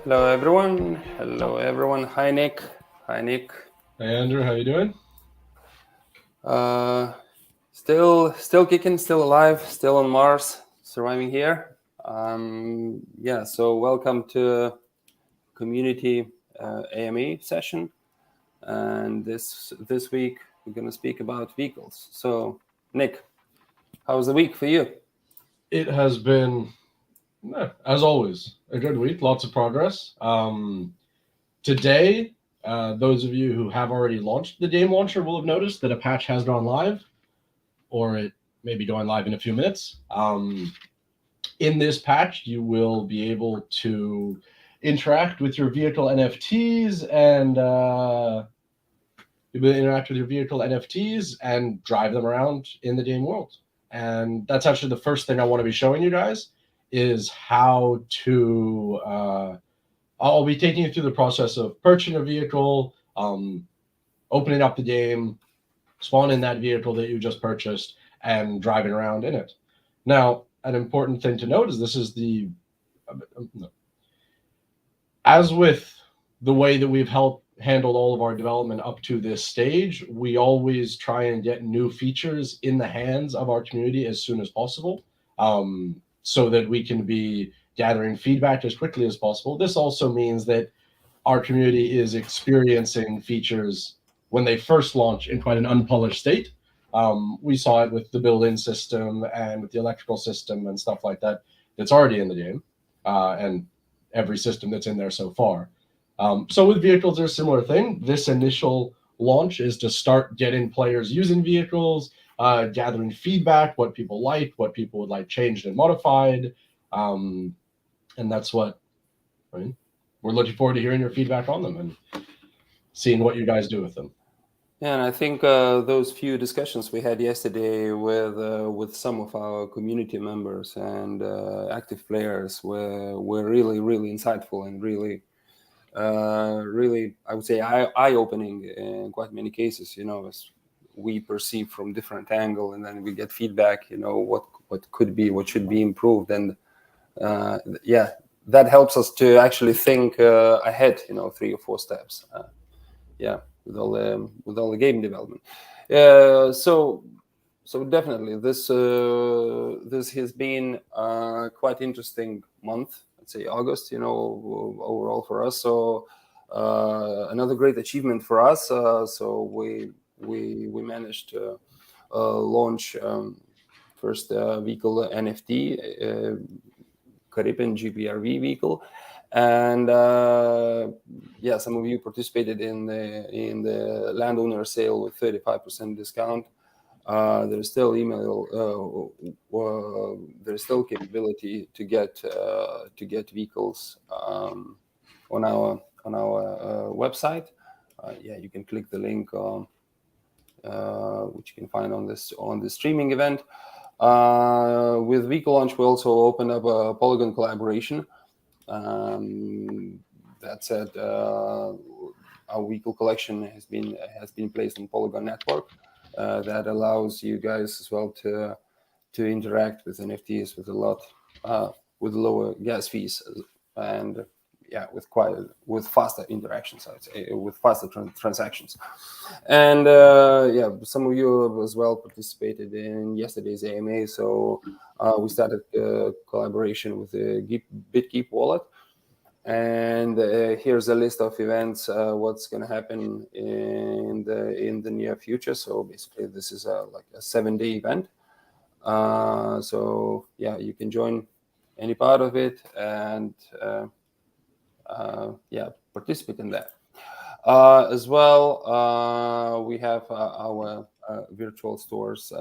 Hello everyone. Hello everyone. Hi Nick. Hi Nick. Hey Andrew, how you doing? Uh, still kicking, still alive, still on Mars, surviving here. So welcome to community AMA session, and this week we're gonna speak about vehicles. So Nick, how was the week for you? It has been, as always, a good week. Lots of progress. Today, those of you who have already launched the game launcher will have noticed that a patch has gone live, or it may be going live in a few minutes. In this patch, you will be able to interact with your vehicle NFTs and drive them around in the game world. And that's actually the first thing I want to be showing you guys is how to. I'll be taking you through the process of purchasing a vehicle, opening up the game, spawning that vehicle that you just purchased, and driving around in it. Now, an important thing to note is this is as with the way that we've handled all of our development up to this stage, we always try and get new features in the hands of our community as soon as possible, so that we can be gathering feedback as quickly as possible. This also means that our community is experiencing features when they first launch in quite an unpolished state. We saw it with the built-in system and with the electrical system and stuff like that that's already in the game, and every system that's in there so far. So with vehicles, there's a similar thing. This initial launch is to start getting players using vehicles, gathering feedback, what people like, what people would like changed and modified. And that's what, right? We're looking forward to hearing your feedback on them and seeing what you guys do with them. Yeah, and I think those few discussions we had yesterday with some of our community members and active players were really insightful and really I would say eye-opening in quite many cases. As we perceive from different angle, and then we get feedback. What could be, what should be improved, and that helps us to actually think ahead. 3 or 4 steps. With all the game development. So definitely this has been quite interesting month. Let's say August, overall for us. So another great achievement for us. So we managed to launch first vehicle NFT, Caripen GPRV vehicle. And some of you participated in the landowner sale with 35% discount. There's still there's still capability to get vehicles on our website. You can click the link which you can find on the streaming event. With vehicle launch, we also opened up a Polygon collaboration. That said, our vehicle collection has been placed on Polygon network. That allows you guys as well to interact with NFTs with lower gas fees and with faster interactions. I would say with faster transactions. And some of you as well participated in yesterday's AMA. So we started a collaboration with the BitKeep wallet. And here's a list of events, what's going to happen in the near future. So basically, this is like a 7-day event. You can join any part of it and participate in that. As well, we have our virtual stores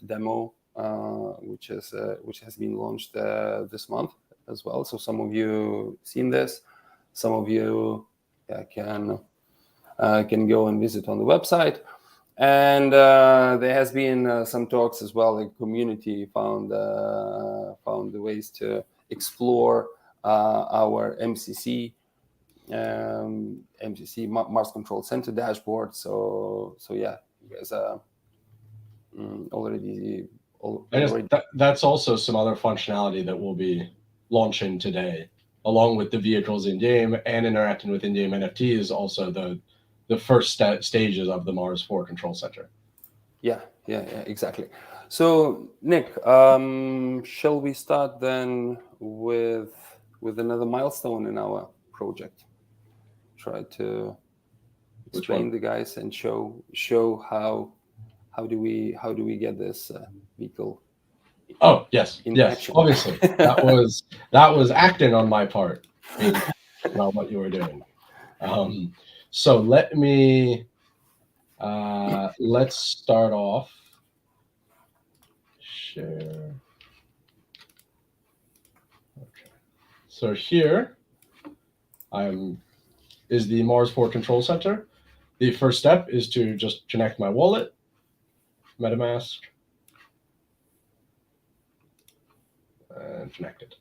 demo, which has been launched this month as well. So some of you seen this, some of you can go and visit on the website. And there has been some talks as well. The community found the ways to explore our MCC Mars Control Center dashboard. So you guys are already. That's also some other functionality that we'll be launching today. along with the vehicles in game and interacting with in-game NFT, is also the first stages of the Mars 4 control center. Yeah, exactly. So, Nick, shall we start then with another milestone in our project? Try to explain the guys and show how do we get this vehicle. Oh yes, in yes, action. obviously that was acting on my part, being about what you were doing. So let me let's start off. Share. Okay. So here is the Mars 4 control center. The first step is to just connect my wallet, MetaMask, and connect it.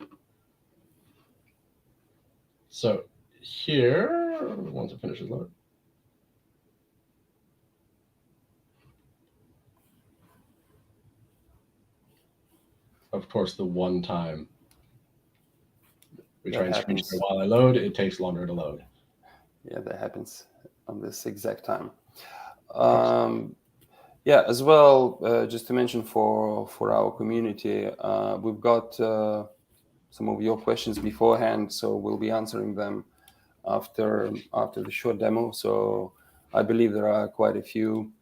So here, once it finishes loading. Of course, the one time we try and screen share while I load, it takes longer to load. Yeah, that happens on this exact time. Yeah, as well, just to mention for our community, we've got some of your questions beforehand, so we'll be answering them after the short demo. So I believe there are quite a few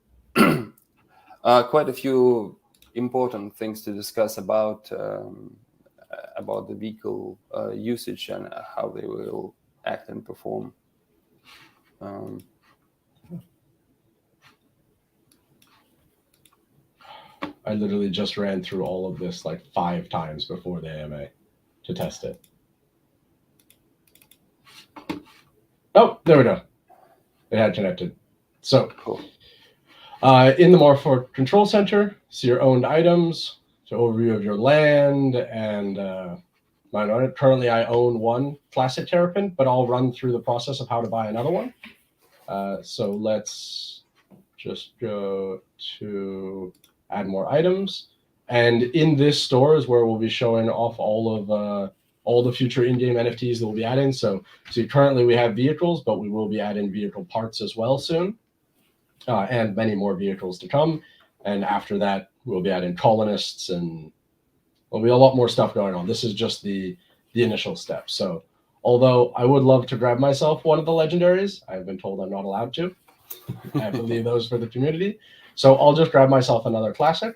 important things to discuss about the vehicle usage and how they will act and perform. I literally just ran through all of this like 5 times before the AMA to test it. Oh, there we go. It had connected. So cool. In the Mars 4 control center, see your owned items, so overview of your land, and currently I own one classic Caripen, but I'll run through the process of how to buy another one. So let's just go to add more items. And in this store is where we'll be showing off all the future in-game NFTs that we'll be adding. So currently we have vehicles, but we will be adding vehicle parts as well soon. And many more vehicles to come. And after that, we'll be adding colonists, and there'll be a lot more stuff going on. This is just the initial step. So although I would love to grab myself one of the legendaries, I've been told I'm not allowed to. I have to leave those for the community. So I'll just grab myself another classic.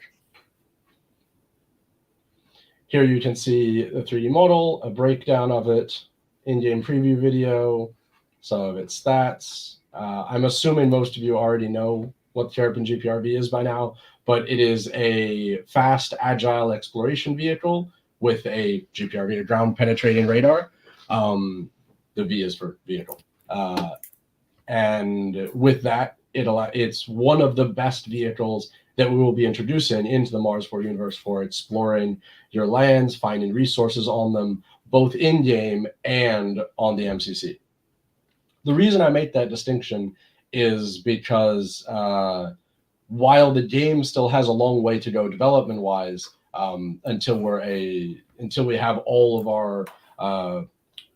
Here you can see the 3D model, a breakdown of it, in-game preview video, some of its stats. I'm assuming most of you already know what Caripen GPRV is by now, but it is a fast, agile exploration vehicle with a GPRV, a ground-penetrating radar. The V is for vehicle. And with that, it's one of the best vehicles that we will be introducing into the Mars 4 universe for exploring your lands, finding resources on them, both in-game and on the MCC. The reason I make that distinction is because while the game still has a long way to go development-wise, until we have all of our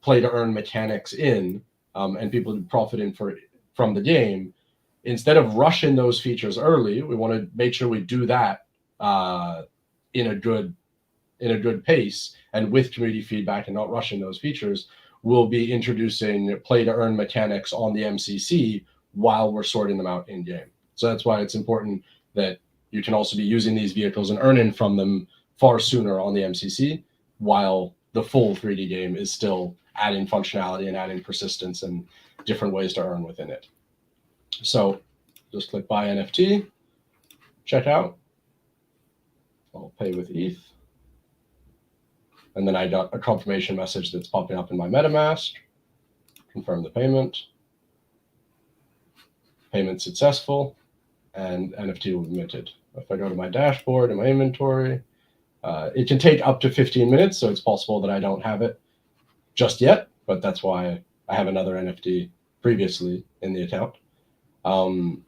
play-to-earn mechanics in, and people profiting from the game, instead of rushing those features early, we want to make sure we do that in a good pace and with community feedback and not rushing those features. We'll be introducing play-to-earn mechanics on the MCC while we're sorting them out in-game. So that's why it's important that you can also be using these vehicles and earning from them far sooner on the MCC, while the full 3D game is still adding functionality and adding persistence and different ways to earn within it. So just click Buy NFT, check out. I'll pay with ETH. And then I got a confirmation message that's popping up in my MetaMask. Confirm the payment. Payment successful, and NFT will be minted. If I go to my dashboard and my inventory, it can take up to 15 minutes, so it's possible that I don't have it just yet, but that's why I have another NFT previously in the account. And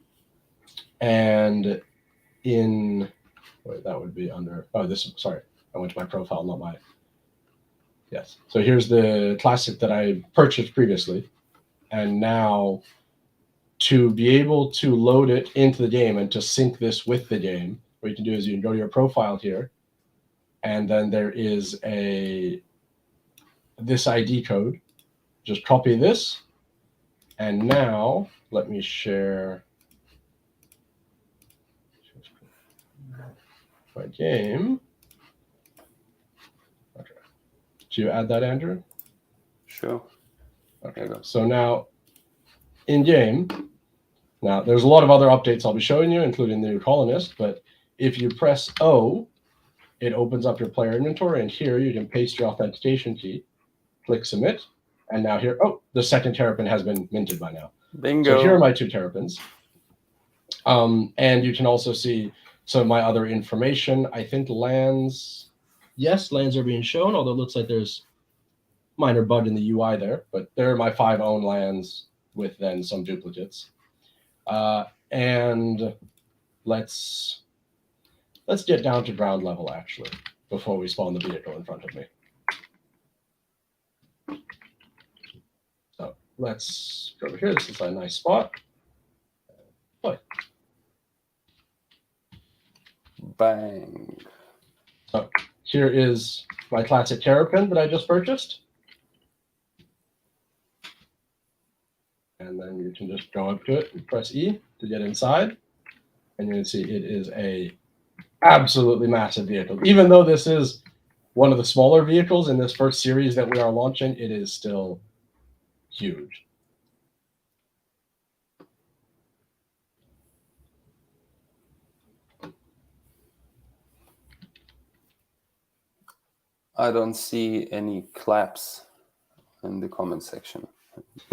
that would be under, sorry, I went to my profile, not my, Yes. So here's the classic that I purchased previously. And now to be able to load it into the game and to sync this with the game, what you can do is you can go to your profile here, and then there is this ID code. Just copy this, and now let me share my game. Okay. Do you add that, Andrew? Sure. Okay. So now in game, now there's a lot of other updates I'll be showing you, including the new colonist, but if you press O, it opens up your player inventory, and here you can paste your authentication key, click submit, and now here, oh, the second Terrapin has been minted by now. Bingo. So here are my 2 Terrapins. And you can also see some of my other information. I think lands, yes, lands are being shown, although it looks like there's minor bug in the UI there, but there are my 5 own lands with then some duplicates. And let's get down to ground level, actually, before we spawn the vehicle in front of me. So let's go over here. This is a nice spot. Play. Bang. So here is my classic Terrapin that I just purchased. And then you can just go up to it and press E to get inside. And you can see it is a absolutely massive vehicle. Even though this is one of the smaller vehicles in this first series that we are launching, it is still huge. I don't see any claps in the comment section.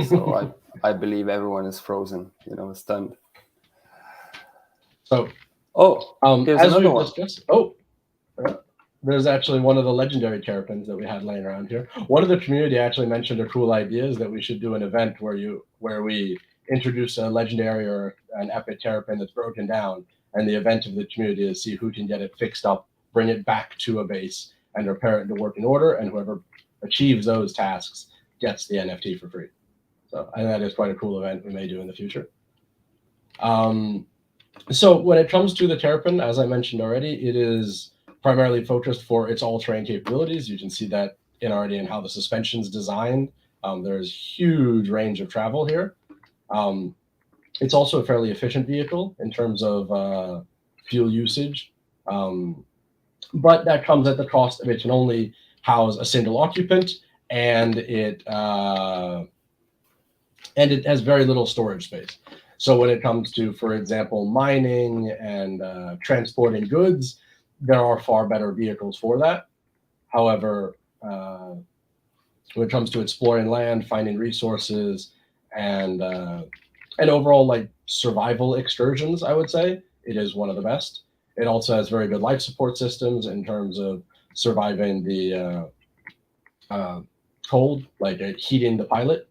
So I believe everyone is frozen, stunned. So, here's as another we one. discussed, there's actually one of the legendary Terrapins that we had laying around here. One of the community actually mentioned a cool idea is that we should do an event where we introduce a legendary or an epic Terrapin that's broken down, and the event of the community is see who can get it fixed up, bring it back to a base, and repair it into working order, and whoever achieves those tasks gets the NFT for free. So I think that is quite a cool event we may do in the future. So when it comes to the Terrapin, as I mentioned already, it is primarily focused for its all-terrain capabilities. You can see that already in how the suspension's designed. There's huge range of travel here. It's also a fairly efficient vehicle in terms of fuel usage. But that comes at the cost of it can only house a single occupant, and it has very little storage space. So when it comes to, for example, mining and transporting goods, there are far better vehicles for that. However, when it comes to exploring land, finding resources, and overall like survival excursions, I would say it is one of the best. It also has very good life support systems in terms of surviving the cold, like heating the pilot.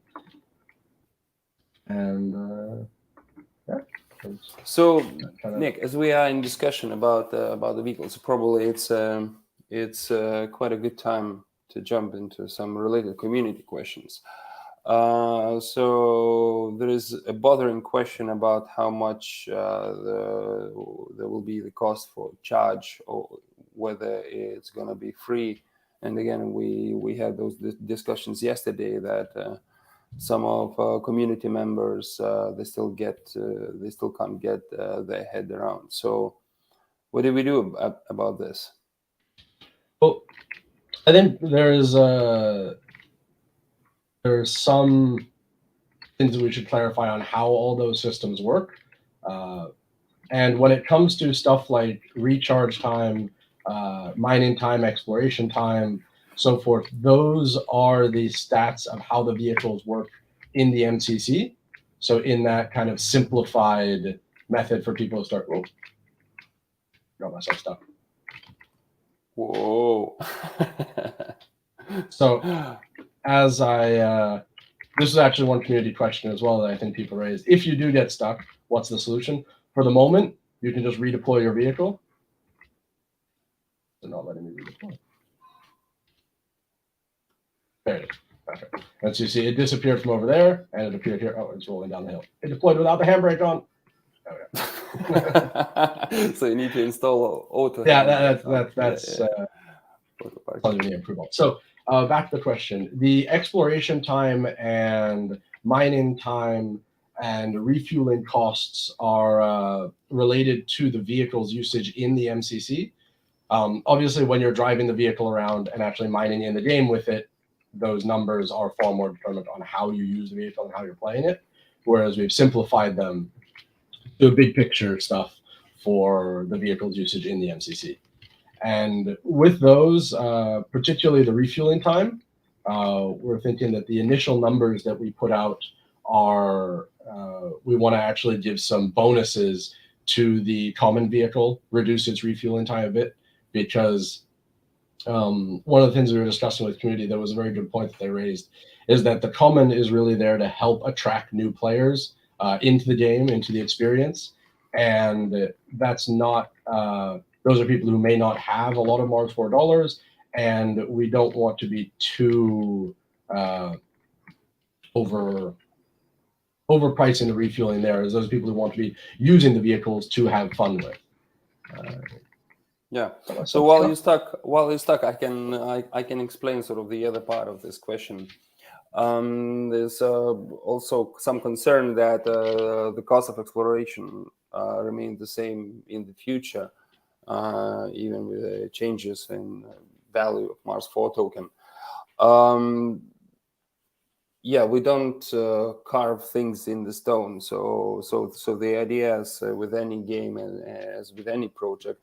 And yeah. So, Nick, as we are in discussion about the vehicles, probably it's quite a good time to jump into some related community questions. So there is a bothering question about how much there will be the cost for charge, or whether it's going to be free. And again, we had those discussions yesterday that some of community members they still can't get their head around. So what do we do about this? Well, I think there's some things that we should clarify on how all those systems work. And when it comes to stuff like recharge time, mining time, exploration time, so forth, those are the stats of how the vehicles work in the MCC. So in that kind of simplified method for people to start, got myself stuck. Whoa. So as this is actually one community question as well that I think people raised. If you do get stuck, what's the solution? For the moment, you can just redeploy your vehicle. They're not letting me redeploy. There it is. Okay. And so you see it disappeared from over there, and it appeared here. Oh, it's rolling down the hill. It deployed without the handbrake on. Okay. So you need to install auto. Yeah, that's something we need to improve on. So back to the question: the exploration time and mining time and refueling costs are related to the vehicle's usage in the MCC. Obviously, when you're driving the vehicle around and actually mining in the game with it, those numbers are far more determined on how you use the vehicle and how you're playing it. Whereas we've simplified them to big picture stuff for the vehicle's usage in the MCC. And with those, particularly the refueling time, we're thinking that the initial numbers that we put out are, we want to actually give some bonuses to the common vehicle, reduce its refueling time a bit, because one of the things we were discussing with the community that was a very good point that they raised is that the common is really there to help attract new players into the game, into the experience. And that's not, those are people who may not have a lot of Mars $4, and we don't want to be too overpricing the refueling there, as those people who want to be using the vehicles to have fun with. Yeah. So while you're stuck, I can explain sort of the other part of this question. There's also some concern that the cost of exploration remains the same in the future, even with changes in value of Mars 4 token. Yeah, we don't carve things in the stone. So the idea is with any game and as with any project,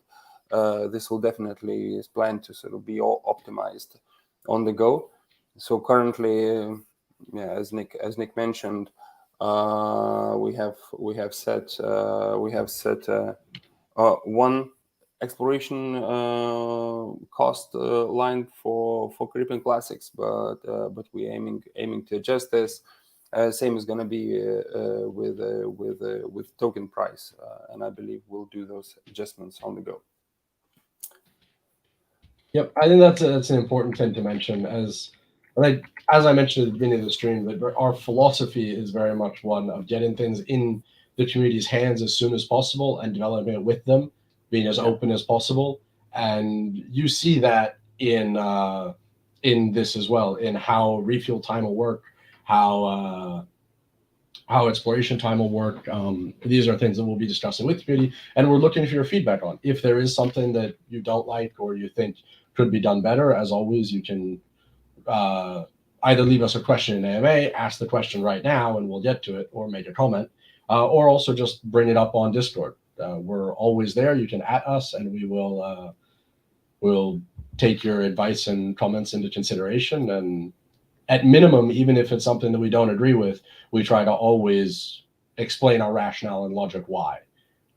this will definitely is planned to sort of be all optimized on the go. So currently, yeah, as Nick mentioned, we have set one exploration cost line for Caripen Classics, but we're aiming to adjust this. Same is going to be with token price, and I believe we'll do those adjustments on the go. Yep, I think that's an important thing to mention. As I mentioned at the beginning of the stream, that our philosophy is very much one of getting things in the community's hands as soon as possible and developing it with them, being as open as possible. And you see that in this as well, in how refuel time will work, how exploration time will work. These are things that we'll be discussing with the community, and we're looking for your feedback on. If there is something that you don't like or you think could be done better, as always, you can either leave us a question in AMA, ask the question right now, and we'll get to it, or make a comment, or also just bring it up on Discord. We're always there. You can @ us, and we will we'll take your advice and comments into consideration. And at minimum, even if it's something that we don't agree with, we try to always explain our rationale and logic why.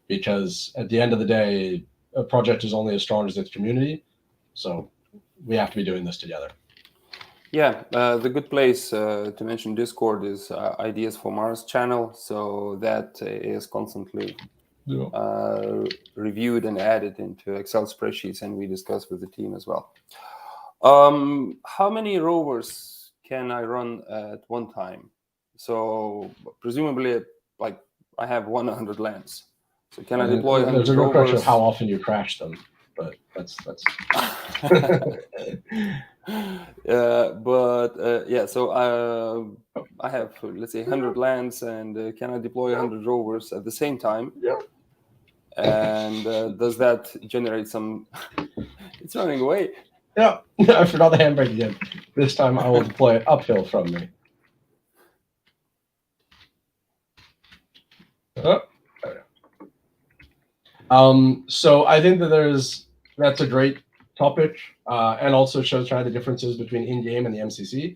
Because at the end of the day, a project is only as strong as its community. So we have to be doing this together. Yeah, the good place to mention Discord is Ideas for Mars channel. So that is constantly reviewed and added into Excel spreadsheets, and we discuss with the team as well. How many rovers can I run at one time? So presumably, like, I have 100 lands. So can I deploy 100 There's a good rovers? question of how often you crash them, but that's yeah, so I have, let's say, 100 lands, and can I deploy 100 rovers at the same time? Yeah. And does that generate some? It's running away. Yeah, I forgot the handbrake again. This time I will deploy it uphill from me. So I think that that's a great topic, and also shows kind of the differences between in-game and the MCC.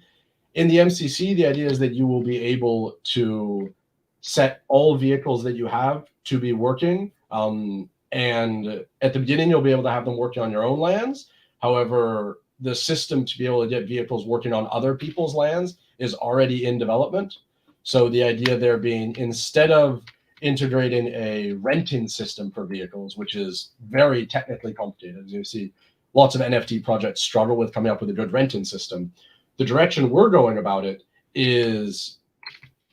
In the MCC, the idea is that you will be able to set all vehicles that you have to be working, and at the beginning you'll be able to have them working on your own lands. However, the system to be able to get vehicles working on other people's lands is already in development. So the idea there being, instead of integrating a renting system for vehicles, which is very technically complicated, as you see, lots of NFT projects struggle with coming up with a good renting system. The direction we're going about it is,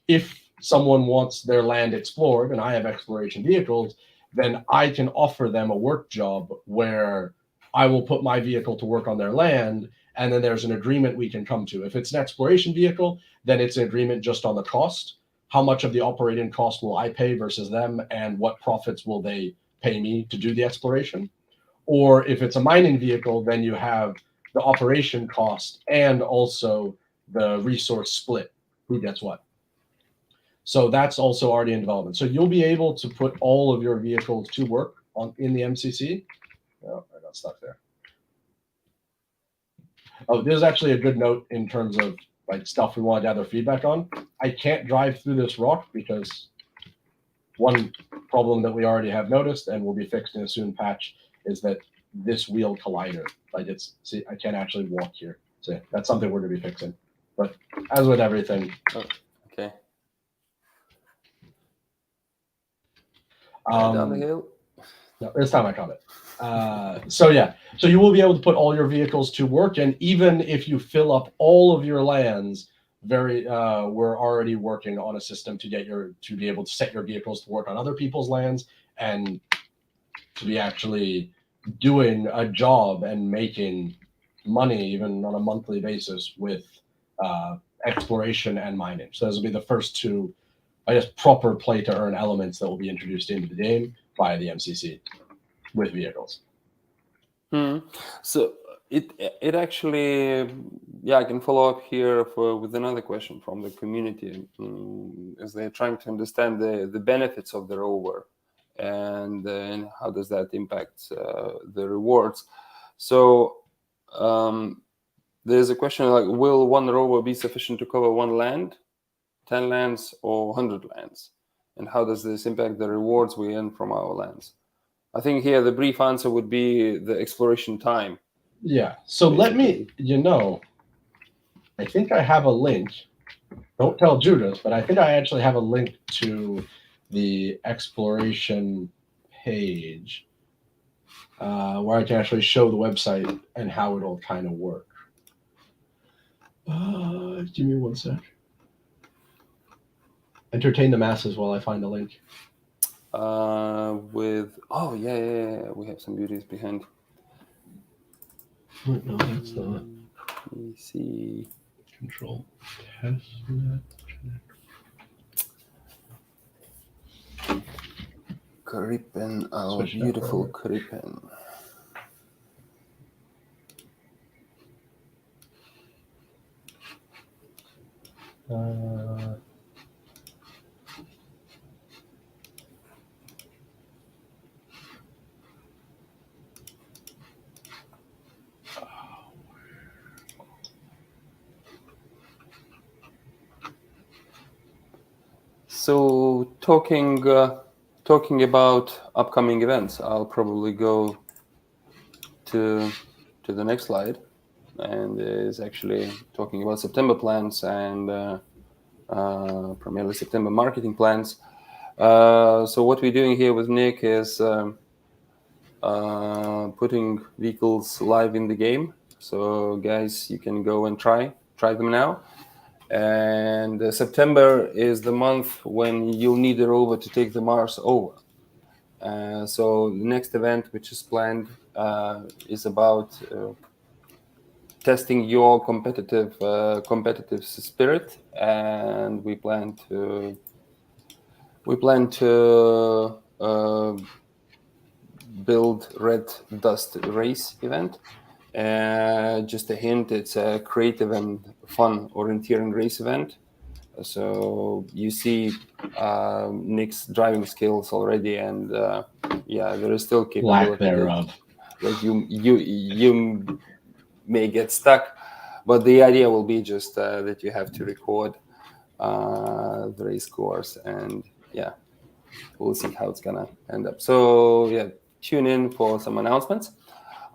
if someone wants their land explored and I have exploration vehicles, then I can offer them a work job where I will put my vehicle to work on their land, and then there's an agreement we can come to. If it's an exploration vehicle, then it's an agreement just on the cost. How much of the operating cost will I pay versus them, and what profits will they pay me to do the exploration? Or if it's a mining vehicle, then you have the operation cost and also the resource split, who gets what. So that's also already in development. So you'll be able to put all of your vehicles to work in the MCC. Oh, I got stuck there. Oh, there's actually a good note in terms of like stuff we want to gather feedback on. I can't drive through this rock because one problem that we already have noticed and will be fixed in a soon patch is that this wheel collider, like see, I can't actually walk here. So that's something we're going to be fixing. But as with everything. Oh, okay. Down the hill? No, this time I caught it. So yeah, so you will be able to put all your vehicles to work, and even if you fill up all of your lands, we're already working on a system to be able to set your vehicles to work on other people's lands and to be actually doing a job and making money even on a monthly basis with exploration and mining. So those will be the first two, I guess, proper play to earn elements that will be introduced into the game via the MCC with vehicles. So it actually, yeah, I can follow up here with another question from the community, as they're trying to understand the benefits of the rover and how does that impact the rewards. So there's a question like, will one rover be sufficient to cover one land, 10 lands, or 100 lands? And how does this impact the rewards we earn from our lands? I think here the brief answer would be the exploration time. Yeah. So basically. I think I have a link. Don't tell Judas, but I think I actually have a link to the exploration page where I can actually show the website and how it'll kind of work. Give me one sec. Entertain the masses while I find the link. We have some beauties behind. No, that's not. Let me see. Control test net. Caripen, our beautiful Caripen. So talking about upcoming events, I'll probably go to the next slide, and is actually talking about September plans and primarily September marketing plans. So what we're doing here with Nick is putting vehicles live in the game. So guys, you can go and try them now. And September is the month when you'll need a rover to take the Mars over. So the next event, which is planned, is about testing your competitive spirit, and we plan to build Red Dust race event. Just a hint, it's a creative and fun orienteering race event. So you see Nick's driving skills already, and there is still capability. Lack thereof. Like you may get stuck, but the idea will be just that you have to record the race course, and we'll see how it's gonna end up. So tune in for some announcements.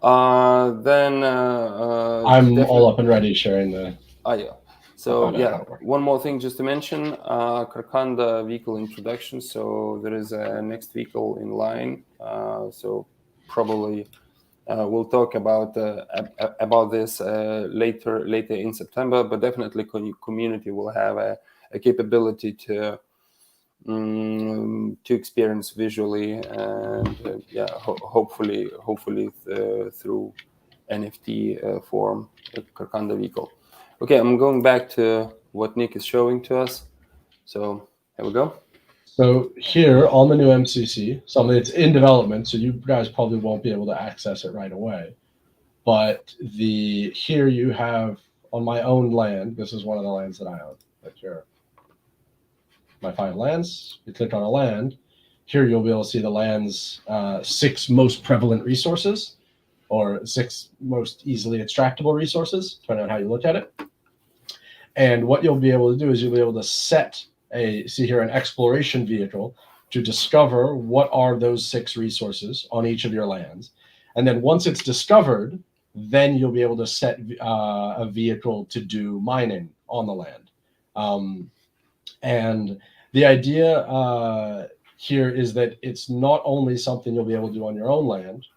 Then I'm all up and ready sharing the. So one more thing just to mention, Karkanda vehicle introduction. So there is a next vehicle in line. So probably We'll talk about this later in September, but definitely community will have a capability to experience visually, and hopefully through NFT form the Carcanda vehicle. Okay, I'm going back to what Nick is showing to us. So here we go. So here on the new MCC, something that's in development, so you guys probably won't be able to access it right away. But here you have on my own land, this is one of the lands that I own. Like here, my 5 lands, you click on a land. Here you'll be able to see the land's 6 most prevalent resources, or 6 most easily extractable resources, depending on how you look at it. And what you'll be able to do is you'll be able to set see here, an exploration vehicle to discover what are those 6 resources on each of your lands. And then once it's discovered, then you'll be able to set a vehicle to do mining on the land. And the idea here is that it's not only something you'll be able to do on your own land,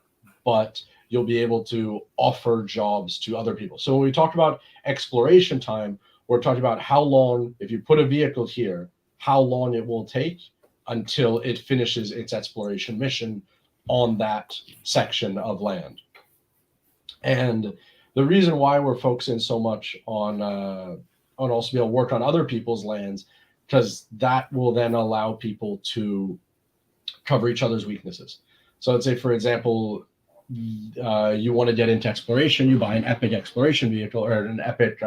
but you'll be able to offer jobs to other people. So when we talk about exploration time, we're talking about how long, if you put a vehicle here, how long it will take until it finishes its exploration mission on that section of land. And the reason why we're focusing so much on also be able to work on other people's lands, because that will then allow people to cover each other's weaknesses. So let's say, for example, you want to get into exploration, you buy an epic exploration vehicle or an epic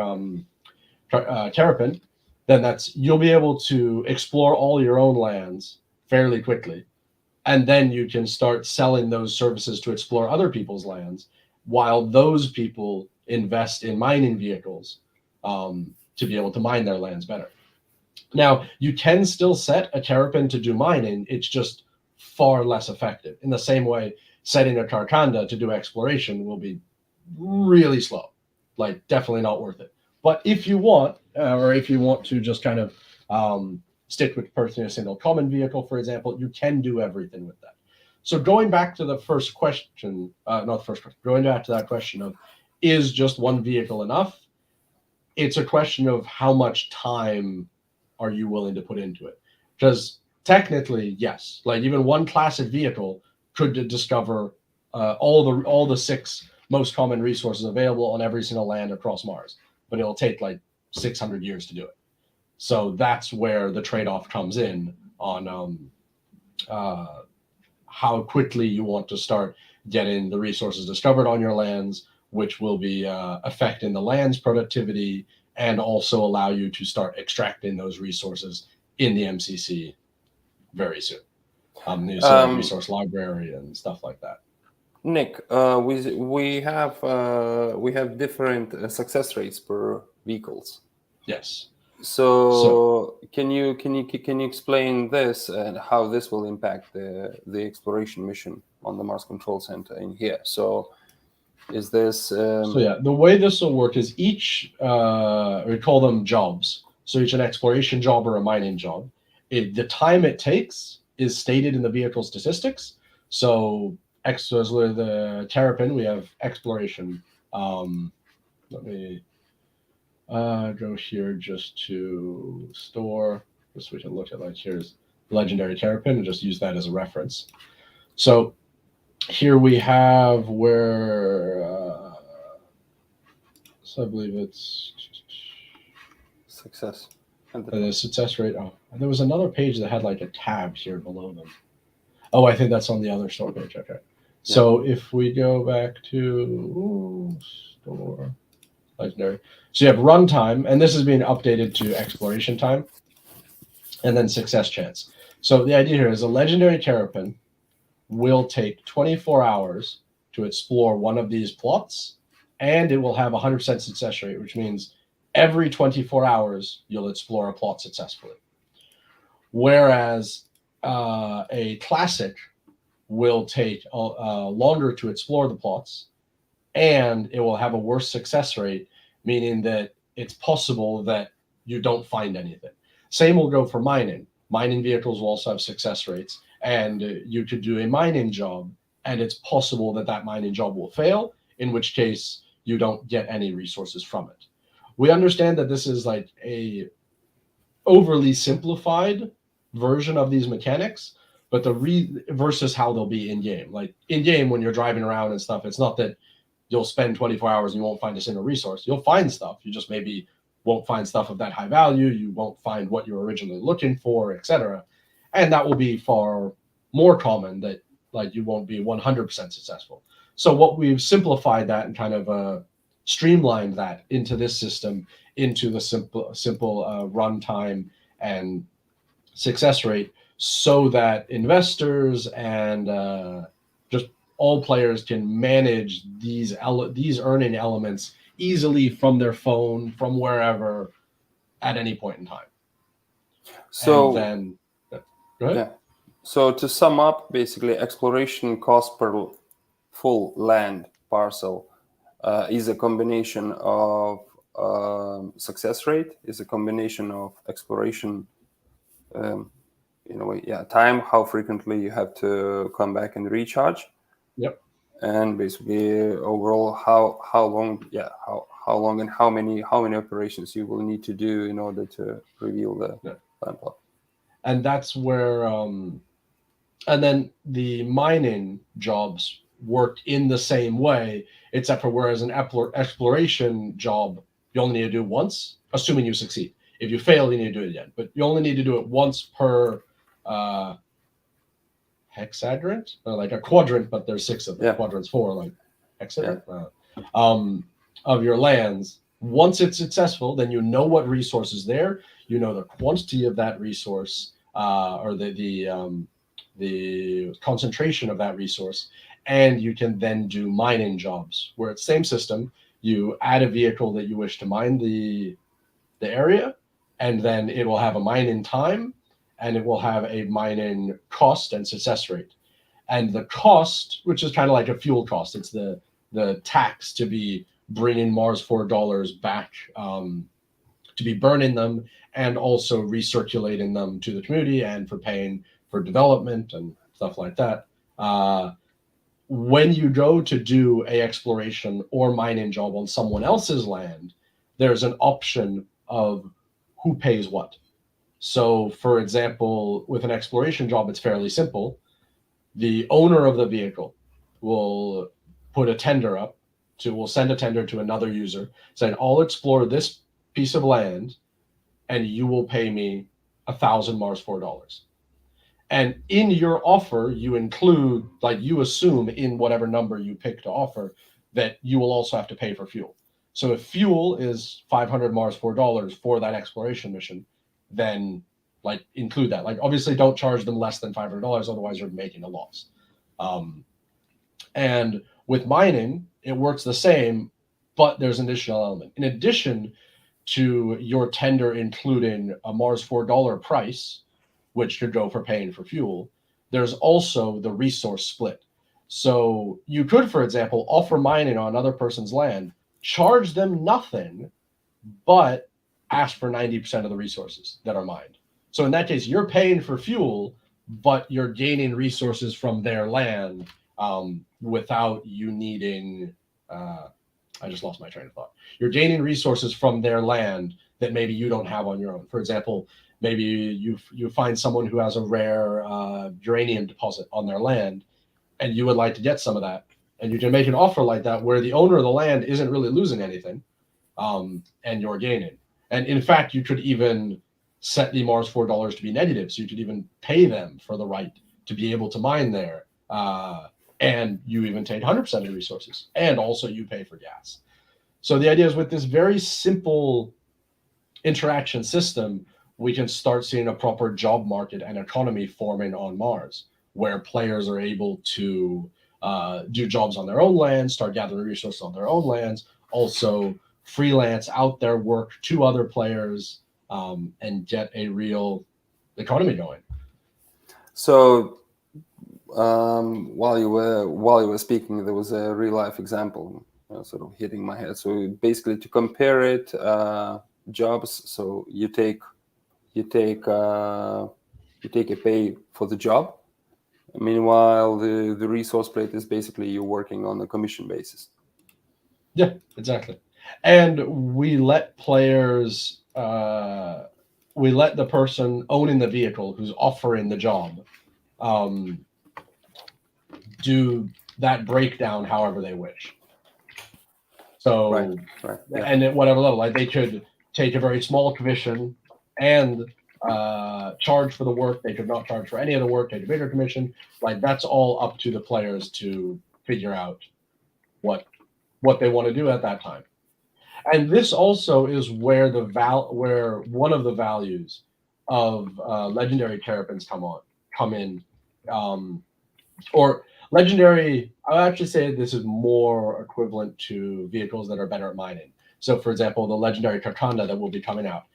Caripen, then you'll be able to explore all your own lands fairly quickly. And then you can start selling those services to explore other people's lands, while those people invest in mining vehicles to be able to mine their lands better. Now, you can still set a Caripen to do mining, it's just far less effective. In the same way, setting a Carcanda to do exploration will be really slow, like definitely not worth it. But if you want, or if you want to just kind of stick with purchasing a single common vehicle, for example, you can do everything with that. So going back to the first question, going back to that question of, is just one vehicle enough? It's a question of how much time are you willing to put into it? Because technically, yes, like even one classic vehicle could discover all the 6 most common resources available on every single land across Mars, but it'll take like 600 years to do it. So that's where the trade-off comes in on how quickly you want to start getting the resources discovered on your lands, which will be affecting the land's productivity and also allow you to start extracting those resources in the MCC very soon. Resource library and stuff like that. Nick, we have different success rates per vehicles. Yes. So can you explain this and how this will impact the exploration mission on the Mars Control Center in here? So is this so yeah, the way this will work is each we call them jobs. So each an exploration job or a mining job, the time it takes is stated in the vehicle statistics. So with the Caripen, we have exploration. Let me go here just to store, just so we can look at, like, here's legendary Caripen and just use that as a reference. So here we have where, so I believe it's success. The success rate. Oh, and there was another page that had like a tab here below them. Oh, I think that's on the other store page. Okay. So if we go back to store legendary, so you have runtime, and this is being updated to exploration time, and then success chance. So the idea here is a legendary Caripen will take 24 hours to explore one of these plots, and it will have 100% success rate, which means every 24 hours you'll explore a plot successfully. Whereas a classic will take longer to explore the plots, and it will have a worse success rate, meaning that it's possible that you don't find anything. Same will go for mining. Mining vehicles will also have success rates, and you could do a mining job and it's possible that that mining job will fail, in which case you don't get any resources from it. We understand that this is like a overly simplified version of these mechanics, but versus how they'll be in game. Like in game, when you're driving around and stuff, it's not that you'll spend 24 hours and you won't find a single resource. You'll find stuff. You just maybe won't find stuff of that high value. You won't find what you're originally looking for, etc. And that will be far more common, that like you won't be 100% successful. So what we've simplified that and kind of streamlined that into this system, into the simple runtime and success rate, so that investors and just all players can manage these earning elements easily from their phone, from wherever, at any point in time. So and then, go ahead. Yeah. So to sum up, basically, exploration cost per full land parcel is a combination of success rate, is a combination of exploration, in a way, time, how frequently you have to come back and recharge. Yep. And basically overall how long and how many operations you will need to do in order to reveal the land plot. And that's where and then the mining jobs work in the same way, except for whereas an exploration job you only need to do once, assuming you succeed. If you fail, you need to do it again, but you only need to do it once per hexadrant, like a quadrant, but there's 6 of them. Quadrant's 4, like hexadrant of your lands. Once it's successful, then you know what resource is there, you know the quantity of that resource, or the concentration of that resource, and you can then do mining jobs, where it's same system. You add a vehicle that you wish to mine the area, and then it will have a mining time, and it will have a mining cost and success rate. And the cost, which is kind of like a fuel cost, it's the tax to be bringing Mars $4 back, to be burning them and also recirculating them to the community, and for paying for development and stuff like that. When you go to do a exploration or mining job on someone else's land, there's an option of who pays what. So, for example, with an exploration job, it's fairly simple. The owner of the vehicle will put a tender up will send a tender to another user saying, I'll explore this piece of land and you will pay me 1,000 Mars $4. And in your offer, you include, like you assume in whatever number you pick to offer, that you will also have to pay for fuel. So if fuel is 500 Mars $4 for that exploration mission, then like include that. Like obviously don't charge them less than $500, otherwise you're making a loss. And with mining, it works the same, but there's an additional element. In addition to your tender including a Mars $4 price, which could go for paying for fuel, there's also the resource split. So you could, for example, offer mining on another person's land, charge them nothing, but ask for 90% of the resources that are mined. So in that case, you're paying for fuel, but you're gaining resources from their land without you needing, I just lost my train of thought. You're gaining resources from their land that maybe you don't have on your own. For example, maybe you find someone who has a rare uranium deposit on their land, and you would like to get some of that. And you can make an offer like that where the owner of the land isn't really losing anything, and you're gaining. And in fact, you could even set the Mars $4 to be negative, so you could even pay them for the right to be able to mine there. And you even take 100% of the resources, and also you pay for gas. So the idea is with this very simple interaction system, we can start seeing a proper job market and economy forming on Mars, where players are able to do jobs on their own lands, start gathering resources on their own lands, also freelance out their work to other players, and get a real economy going. So while you were speaking, there was a real life example sort of hitting my head. So basically, to compare it, jobs. So you take a pay for the job, Meanwhile, the resource plate is basically you're working on a commission basis. Yeah, exactly. And we let players, we let the person owning the vehicle who's offering the job do that breakdown however they wish. So, right, yeah. and at whatever level, like they could take a very small commission and charge for the work. They could not charge for any of the work, take a bigger commission. Like that's all up to the players to figure out what they want to do at that time. And this also is where where one of the values of legendary Caripens come in, or legendary. I'll actually say this is more equivalent to vehicles that are better at mining. So, for example, the legendary Carconda that will be coming out,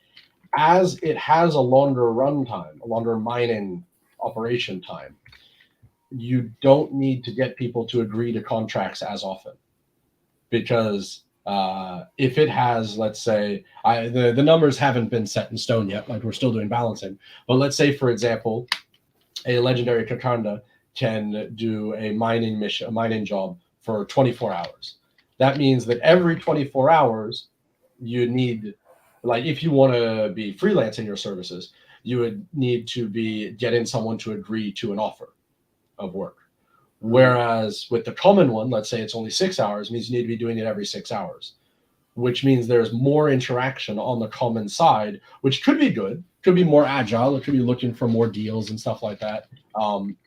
as it has a longer run time, a longer mining operation time, you don't need to get people to agree to contracts as often, because if it has, let's say, the numbers haven't been set in stone yet, like we're still doing balancing, but let's say, for example, a legendary Kakanda can do a mining job for 24 hours. That means that every 24 hours, you need, like, if you want to be freelancing your services, you would need to be getting someone to agree to an offer of work. Whereas with the common one, let's say it's only 6 hours, means you need to be doing it every 6 hours, which means there's more interaction on the common side, which could be good, could be more agile, it could be looking for more deals and stuff like that.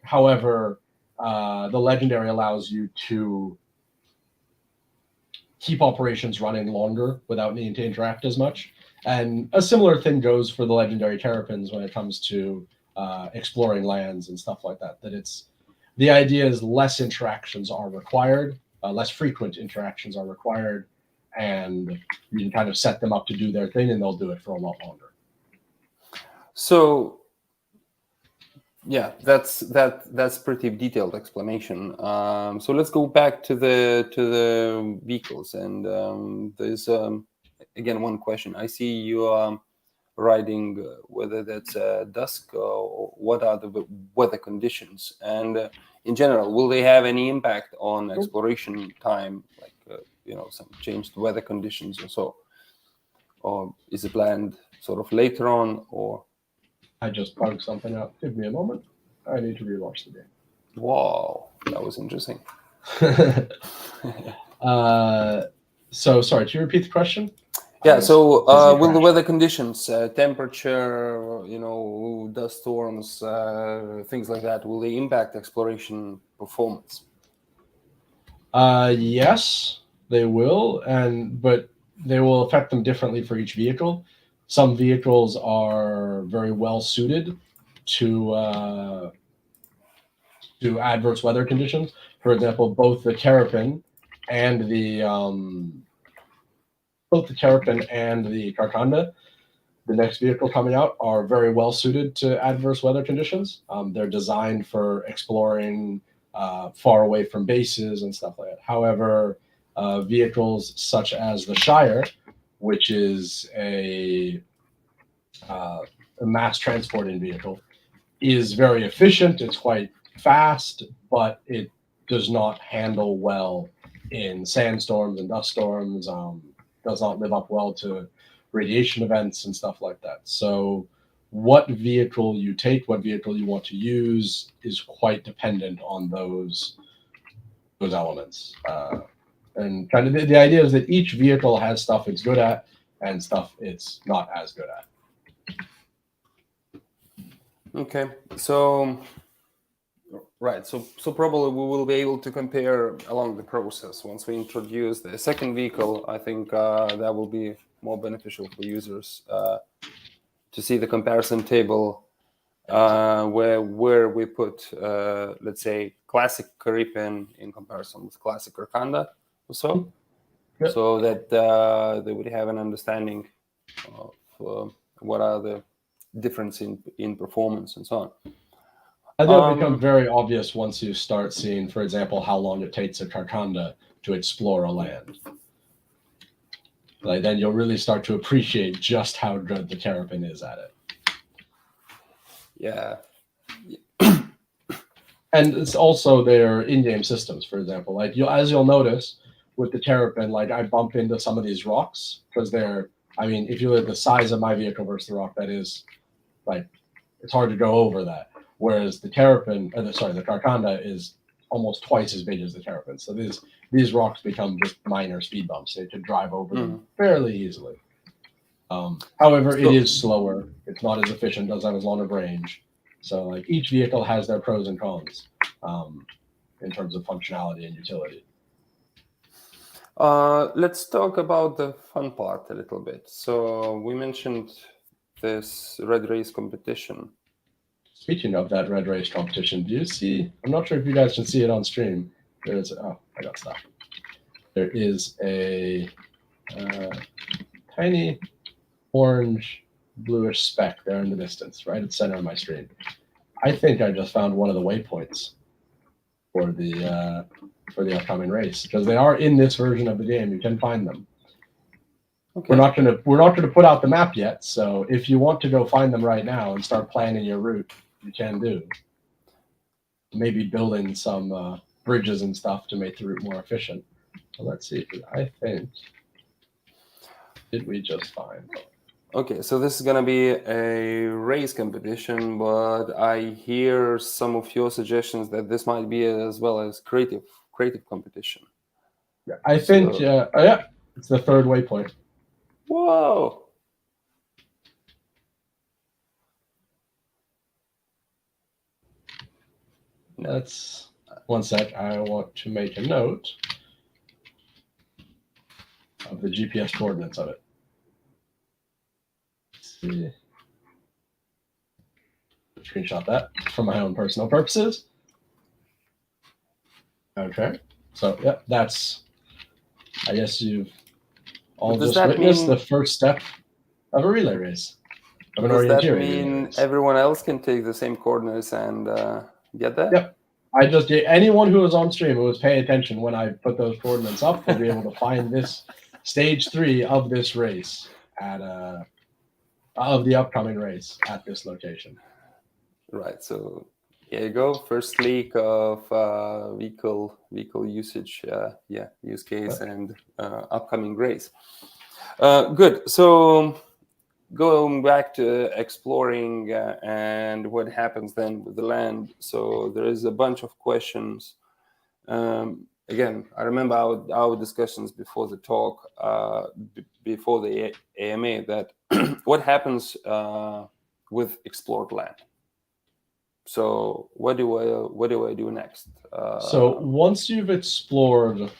However, the legendary allows you to keep operations running longer without needing to interact as much. And a similar thing goes for the legendary Terrapins when it comes to exploring lands and stuff like that. That it's, the idea is less interactions are required, less frequent interactions are required, and you can kind of set them up to do their thing and they'll do it for a lot longer. So yeah, that's pretty detailed explanation. So let's go back to the vehicles, and there's again one question. I see you riding, whether that's dusk or what are the weather conditions, and in general, will they have any impact on exploration time, like some changed weather conditions or so, or is it planned sort of later on? Or I just bugged something out. Give me a moment. I need to rewatch the game. Wow, that was interesting. So sorry, can you repeat the question? Yeah, so will the weather conditions, temperature, dust storms, things like that, will they impact exploration performance? Yes, they will, but they will affect them differently for each vehicle. Some vehicles are very well suited to adverse weather conditions. For example, both the Caripen and the Carconda, the next vehicle coming out, are very well suited to adverse weather conditions. They're designed for exploring far away from bases and stuff like that. However, vehicles such as the Shire, which is a mass transporting vehicle, is very efficient. It's quite fast, but it does not handle well in sandstorms and dust storms. Does not live up well to radiation events and stuff like that. So what vehicle you take, what vehicle you want to use, is quite dependent on those elements. And kind of the idea is that each vehicle has stuff it's good at and stuff it's not as good at. Okay, so right, so probably we will be able to compare along the process. Once we introduce the second vehicle, I think that will be more beneficial for users to see the comparison table where we put, let's say, classic Caripen in comparison with classic Carconda or so, so that they would have an understanding of what are the difference in performance and so on. I think it'll become very obvious once you start seeing, for example, how long it takes a Carconda to explore a land. Like, then you'll really start to appreciate just how good the Caripen is at it. Yeah. And it's also their in-game systems, for example. Like as you'll notice with the Terrapin, like I bump into some of these rocks because they're, I mean, if you look at the size of my vehicle versus the rock, that is like, it's hard to go over that. Whereas the Terrapin, the Carcanda is almost twice as big as the Terrapin. So these rocks become just minor speed bumps. So you can drive over them fairly easily. However, it is slower. It's not as efficient, doesn't have as long of range. So like each vehicle has their pros and cons in terms of functionality and utility. Let's talk about the fun part a little bit. So we mentioned this red race competition. Speaking of that red race competition, do you see? I'm not sure if you guys can see it on stream. There's I got stuff. There is a tiny orange bluish speck there in the distance, right at the center of my screen. I think I just found one of the waypoints for the upcoming race because they are in this version of the game. You can find them. Okay. We're not gonna put out the map yet. So if you want to go find them right now and start planning your route, you can do. Maybe building some bridges and stuff to make the route more efficient. So let's see. I think did we just find? Okay, so this is gonna be a race competition, but I hear some of your suggestions that this might be as well as creative competition. Yeah, I think it's the third waypoint. Whoa! That's one sec. I want to make a note of the GPS coordinates of it. See. Screenshot that for my own personal purposes. Okay, so yeah, that's. I guess you've all just witnessed the first step of a relay race. Does that mean everyone else can take the same coordinates and get that? Yep. I just anyone who was on stream who was paying attention when I put those coordinates up will be able to find this stage 3 of this race at of the upcoming race at this location. Right. So here you go. First leak of vehicle usage, use case and upcoming race. Good. So going back to exploring and what happens then with the land. So there is a bunch of questions. Again, I remember our discussions before the talk, before the AMA, that what happens with explored land. So what do I do next? So once you've explored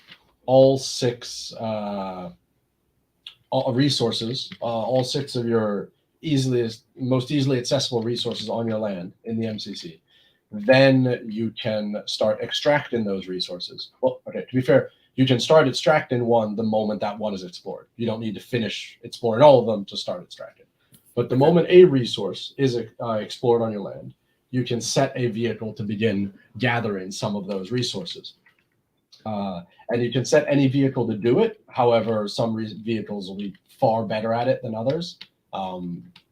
all 6 resources, all 6 of your most easily accessible resources on your land in the MCC, then you can start extracting those resources. Well, okay, to be fair, you can start extracting one the moment that one is explored. You don't need to finish exploring all of them to start extracting. But the moment a resource is explored on your land, you can set a vehicle to begin gathering some of those resources. And you can set any vehicle to do it. However, some vehicles will be far better at it than others.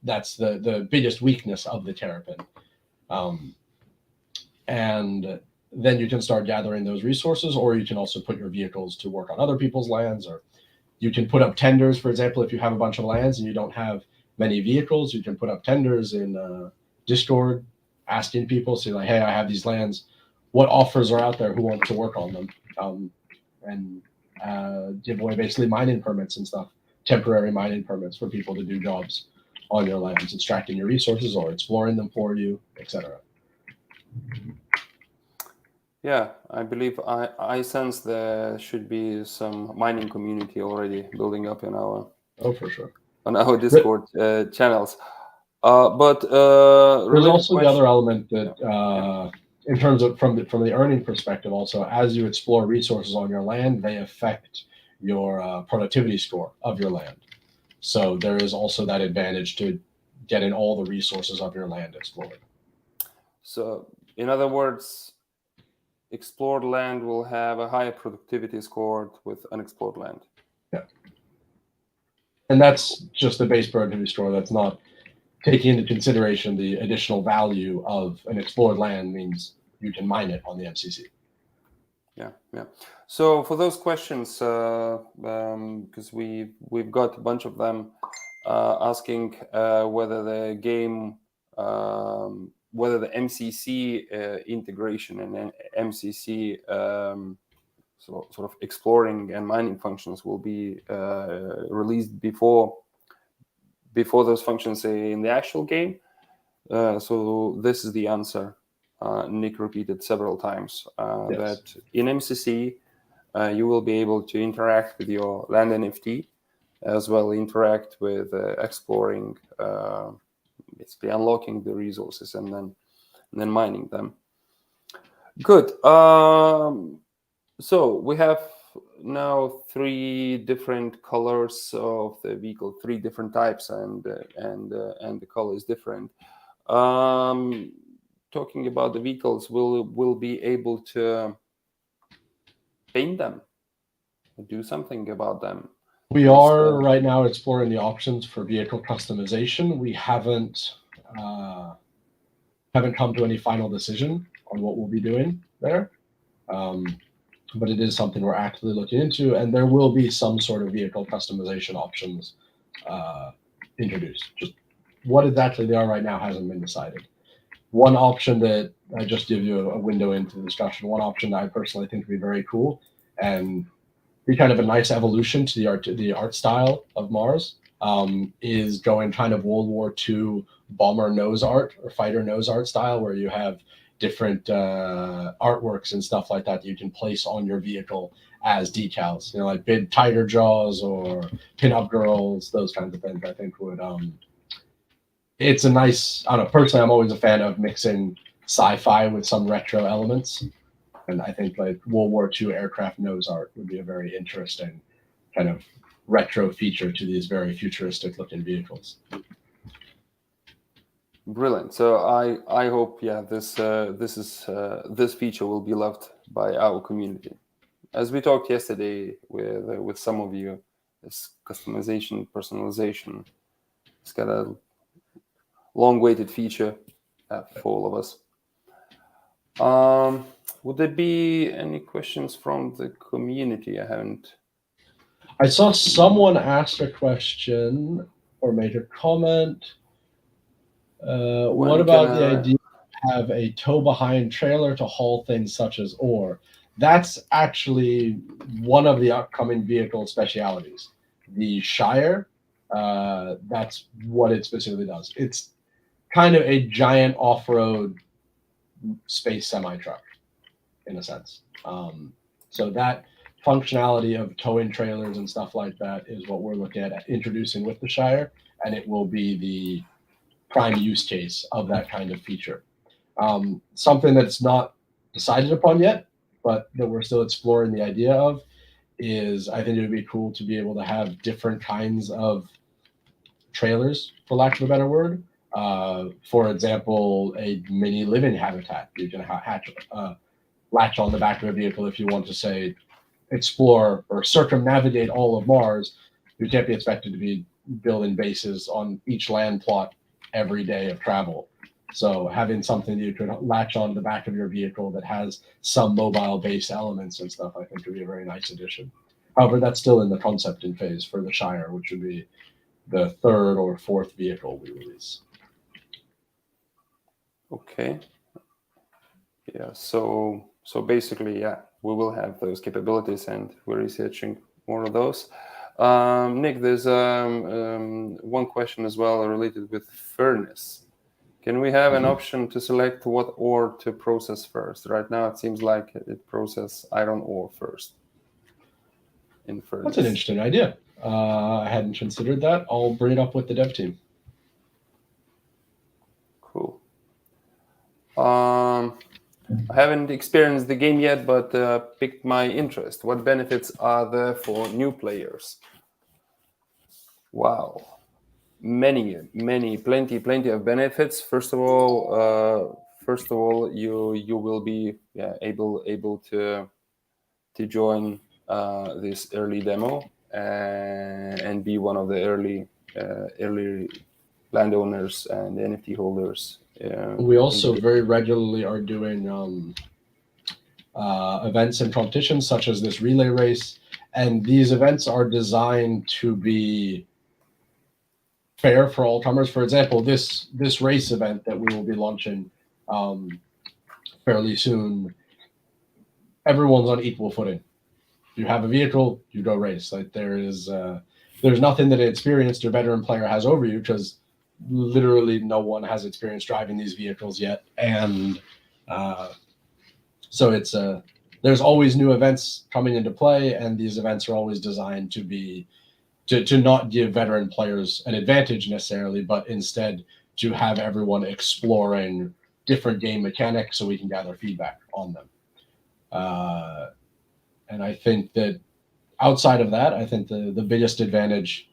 That's the biggest weakness of the Terrapin. And then you can start gathering those resources, or you can also put your vehicles to work on other people's lands, or you can put up tenders. For example, if you have a bunch of lands and you don't have many vehicles, you can put up tenders in Discord, asking people, say like, hey, I have these lands. What offers are out there? Who wants to work on them? And give away basically mining permits and stuff, temporary mining permits for people to do jobs on your lands, extracting your resources or exploring them for you, etc. Yeah, I believe I sense there should be some mining community already building up in our for sure on our Discord channels. But there's also the other element that in terms of from the earning perspective, also as you explore resources on your land, they affect your productivity score of your land. So there is also that advantage to getting all the resources of your land explored. So in other words, explored land will have a higher productivity score with unexplored land. Yeah. And that's just the base productivity score. That's not taking into consideration the additional value of an explored land means you can mine it on the MCC. Yeah. So for those questions, because we've got a bunch of them asking whether the game, whether the MCC integration and MCC sort of exploring and mining functions will be released before those functions in the actual game. So this is the answer. Nick repeated several times Yes. that in MCC you will be able to interact with your land NFT, as well interact with exploring, basically unlocking the resources and then mining them. Good. So we have now 3 different colors of the vehicle, 3 different types, and the color is different. Talking about the vehicles, we'll be able to paint them, do something about them. We are right now exploring the options for vehicle customization. We haven't come to any final decision on what we'll be doing there. But it is something we're actively looking into, and there will be some sort of vehicle customization options introduced. Just what exactly they are right now hasn't been decided. One option that I just give you a window into the discussion, one option that I personally think would be very cool and be kind of a nice evolution to the art style of Mars, is going kind of World War II bomber nose art or fighter nose art style, where you have different artworks and stuff like that you can place on your vehicle as decals, like big tiger jaws or pin-up girls, those kinds of things. I think would it's a nice, I don't know, personally I'm always a fan of mixing sci-fi with some retro elements, and I think like World War II aircraft nose art would be a very interesting kind of retro feature to these very futuristic looking vehicles. Brilliant. So I hope this feature will be loved by our community. As we talked yesterday with some of you, this customization, personalization, it's got a long-awaited feature for all of us. Would there be any questions from the community? I saw someone ask a question or make a comment. What about the idea to have a tow-behind trailer to haul things such as ore? That's actually one of the upcoming vehicle specialities. The Shire, that's what it specifically does. It's kind of a giant off-road space semi-truck, in a sense. So that functionality of towing trailers and stuff like that is what we're looking at introducing with the Shire, and it will be the prime use case of that kind of feature. Something that's not decided upon yet, but that we're still exploring the idea of, is I think it would be cool to be able to have different kinds of trailers, for lack of a better word. For example, a mini living habitat. You can latch on the back of a vehicle if you want to, say, explore or circumnavigate all of Mars. You can't be expected to be building bases on each land plot every day of travel. So having something that you could latch on the back of your vehicle that has some mobile-based elements and stuff, I think would be a very nice addition. However, that's still in the concepting phase for the Shire, which would be the 3rd or 4th vehicle we release. Okay. Yeah. So basically, we will have those capabilities, and we're researching more of those. Nick, there's one question as well related with furnace. Can we have an option to select what ore to process first? Right now, it seems like it processes iron ore first in furnace. That's an interesting idea. I hadn't considered that. I'll bring it up with the dev team. Cool. I haven't experienced the game yet, but piqued my interest. What benefits are there for new players? Wow. Many, plenty of benefits. First of all, you will be able to join this early demo and be one of the early landowners and NFT holders We also very regularly are doing events and competitions such as this relay race, and these events are designed to be fair for all comers. For example, this race event that we will be launching fairly soon, everyone's on equal footing. You have a vehicle, you go race. Like there's nothing that an experienced or veteran player has over you, because literally no one has experience driving these vehicles yet, and so it's there's always new events coming into play, and these events are always designed to be to not give veteran players an advantage necessarily, but instead to have everyone exploring different game mechanics so we can gather feedback on them. And I think that outside of that, I think the biggest advantage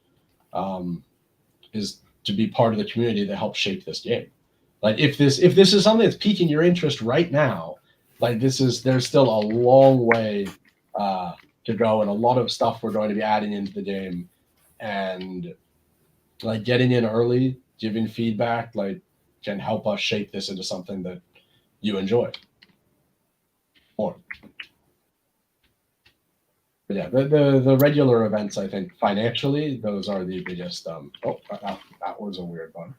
is to be part of the community that helps shape this game. Like if this is something that's piquing your interest right now, like there's still a long way to go, and a lot of stuff we're going to be adding into the game, and like getting in early, giving feedback, like can help us shape this into something that you enjoy more. But yeah, the regular events, I think financially, those are the biggest. That was a weird one.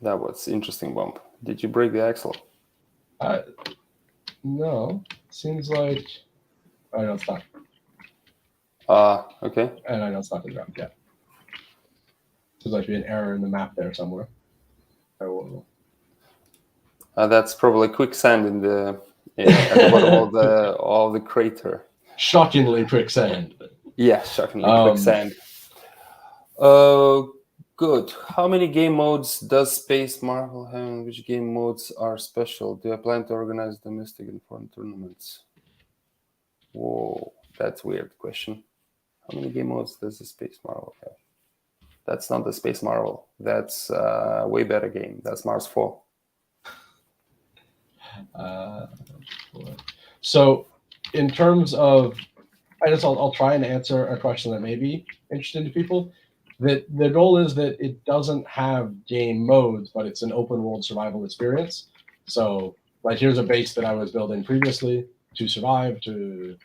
That was interesting bump. Did you break the axle? No. Seems like I don't stop. Okay. And I don't stop the jump. Yeah. There's like an error in the map there somewhere. I will. That's probably quicksand at the bottom of the crater. Shockingly quicksand. Yeah, shockingly quicksand. Good. How many game modes does Space Marvel have? Which game modes are special? Do you plan to organize domestic and foreign tournaments? Whoa, that's a weird question. How many game modes does the Space Marvel have? That's not the Space Marvel. That's a way better game. That's Mars 4. So, in terms of, I'll try and answer a question that may be interesting to people. That the goal is that it doesn't have game modes, but it's an open world survival experience. So, like here's a base that I was building previously to survive, to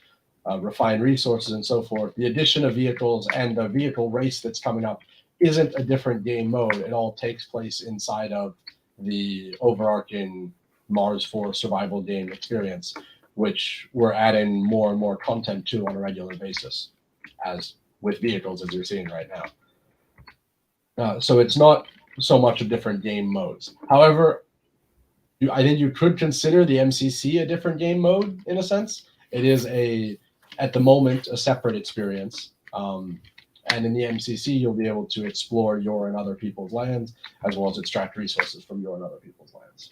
refine resources and so forth. The addition of vehicles and the vehicle race that's coming up isn't a different game mode. It all takes place inside of the overarching Mars 4 survival game experience, which we're adding more and more content to on a regular basis, as with vehicles, as you're seeing right now. So it's not so much of different game modes. However, I think you could consider the MCC a different game mode in a sense. It is at the moment, a separate experience. And in the MCC, you'll be able to explore your and other people's lands, as well as extract resources from your and other people's lands.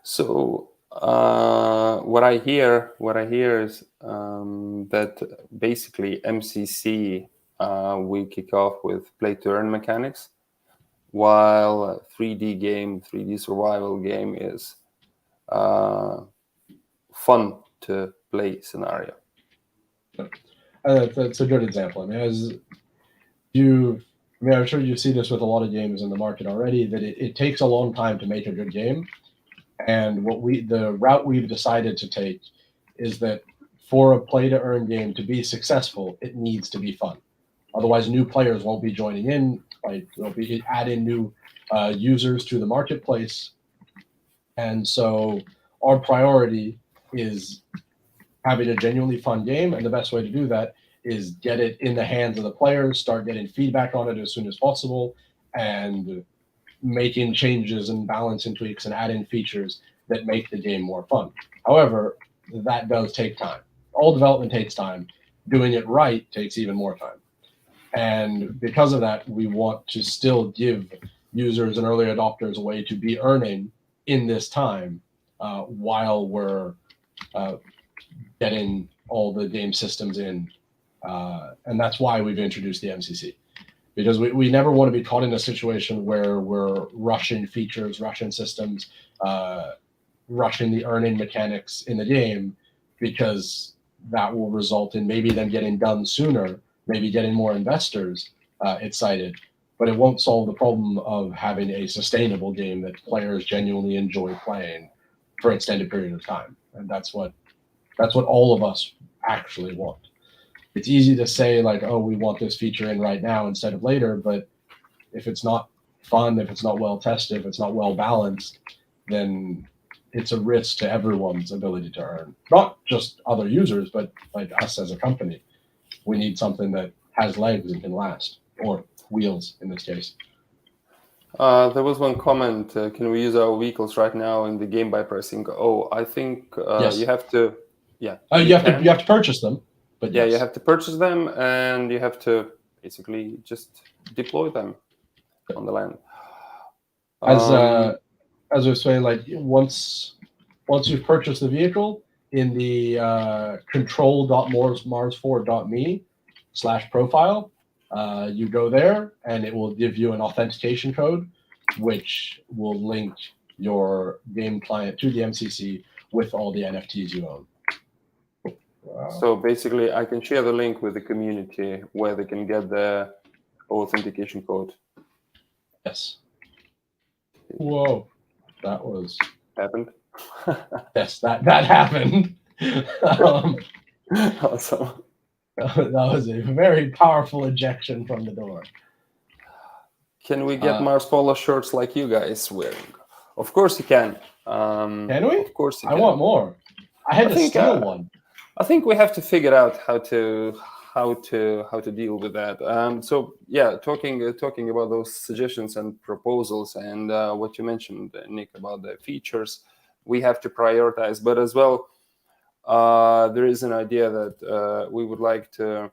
So what I hear is that basically MCC we kick off with play to earn mechanics, while 3D survival game is fun to play scenario. That's a good example. I mean, I'm sure you see this with a lot of games in the market already, that it takes a long time to make a good game. And the route we've decided to take is that for a play to earn game to be successful, it needs to be fun. Otherwise, new players won't be joining in. Like they'll be adding new users to the marketplace. And so our priority is having a genuinely fun game, and the best way to do that is get it in the hands of the players, start getting feedback on it as soon as possible, and making changes and balance and tweaks and add in features that make the game more fun. However, that does take time. All development takes time. Doing it right takes even more time. And because of that, we want to still give users and early adopters a way to be earning in this time while we're getting all the game systems in. And that's why we've introduced the MCC. Because we never want to be caught in a situation where we're rushing features, rushing systems, rushing the earning mechanics in the game, because that will result in maybe them getting done sooner, maybe getting more investors excited, but it won't solve the problem of having a sustainable game that players genuinely enjoy playing for an extended period of time. And that's what all of us actually want. It's easy to say like, oh, we want this feature in right now instead of later, but if it's not fun, if it's not well tested, if it's not well balanced, then it's a risk to everyone's ability to earn. Not just other users, but like us as a company. We need something that has legs and can last, or wheels in this case. There was one comment. Can we use our vehicles right now in the game by pressing O? I think Yes. you have to. Yeah. You have to purchase them. But yeah, yes. you have to purchase them, and you have to basically just deploy them on the land. As I was saying, like once you've purchased the vehicle, in the control.mars4.me/profile, you go there, and it will give you an authentication code, which will link your game client to the MCC with all the NFTs you own. Wow. So basically, I can share the link with the community where they can get the authentication code. Yes. Whoa, that was happened. Yes, that happened. Awesome. That was a very powerful ejection from the door. Can we get Mars Polo shirts like you guys wearing? Of course you can. Can we? Of course you can. I want more. I had to steal one. I think we have to figure out how to deal with that. So yeah, talking about those suggestions and proposals and what you mentioned, Nick, about the features, we have to prioritize. But as well, there is an idea that we would like to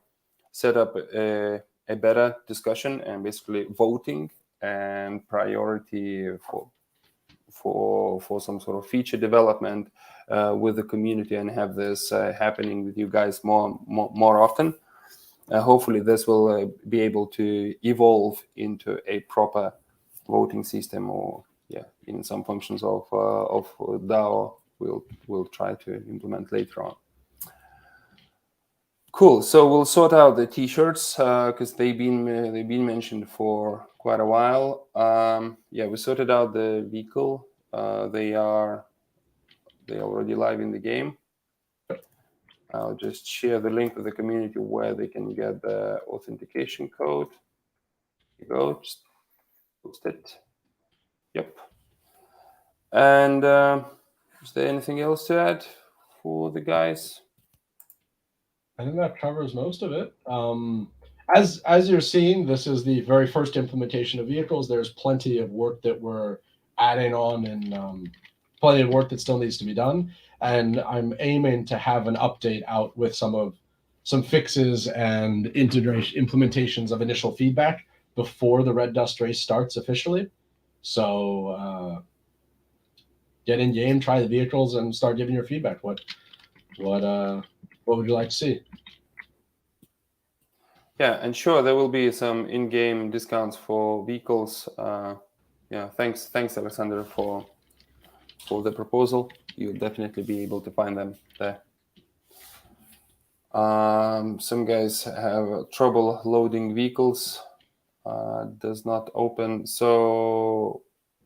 set up a better discussion and basically voting and priority for some sort of feature development with the community, and have this happening with you guys more often. Hopefully this will be able to evolve into a proper voting system, or in some functions of DAO we'll try to implement later on. Cool. So we'll sort out the t-shirts because they've been mentioned for quite a while. We sorted out the vehicle. They are already live in the game. I'll just share the link with the community where they can get the authentication code. Here you go. Just post it. Yep. And is there anything else to add for the guys? I think that covers most of it. As you're seeing, this is the very first implementation of vehicles. There's plenty of work that we're adding on, and plenty of work that still needs to be done. And I'm aiming to have an update out with some fixes and implementations of initial feedback before the Red Dust race starts officially. So get in game, try the vehicles, and start giving your feedback. What would you like to see? Yeah, and sure, there will be some in-game discounts for vehicles. Thanks, Alexander, for the proposal. You'll definitely be able to find them there. Some guys have trouble loading vehicles. Does not open. So,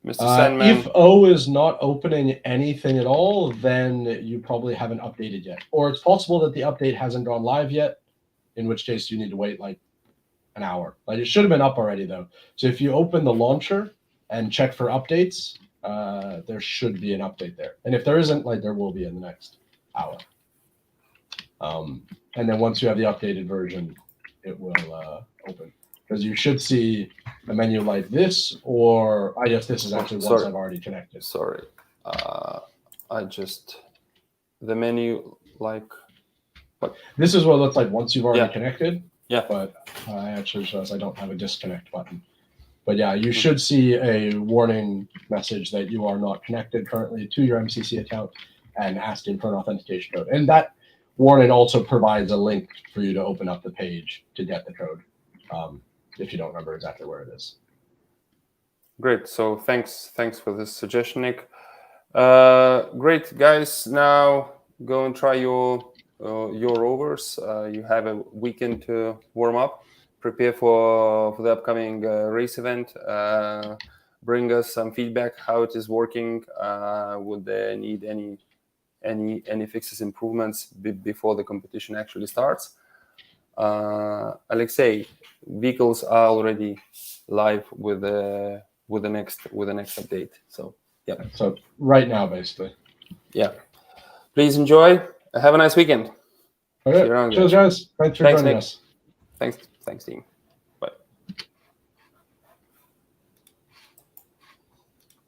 Mr. Sandman, if O is not opening anything at all, then you probably haven't updated yet. Or it's possible that the update hasn't gone live yet, in which case you need to wait like an hour. Like it should have been up already though. So if you open the launcher and check for updates, there should be an update there. And if there isn't, like there will be in the next hour. And then once you have the updated version, it will open. Because you should see a menu like this, or I guess this is actually ones I've already connected. Sorry. The menu like... What? This is what it looks like once you've already connected. Yeah. But I actually realized I don't have a disconnect button. But yeah, you should see a warning message that you are not connected currently to your MCC account and asking for an authentication code. And that warning also provides a link for you to open up the page to get the code if you don't remember exactly where it is. Great. So thanks for this suggestion, Nick. Great, guys. Now go and try your rovers. You have a weekend to warm up. prepare for the upcoming race event. Bring us some feedback how it is working. Would they need any fixes, improvements before the competition actually starts? Alexei, vehicles are already live with the next update. So yeah. So right now, basically. Yeah. Please enjoy. Have a nice weekend. Okay. Cheers, guys. Thanks for joining us. Thanks, team.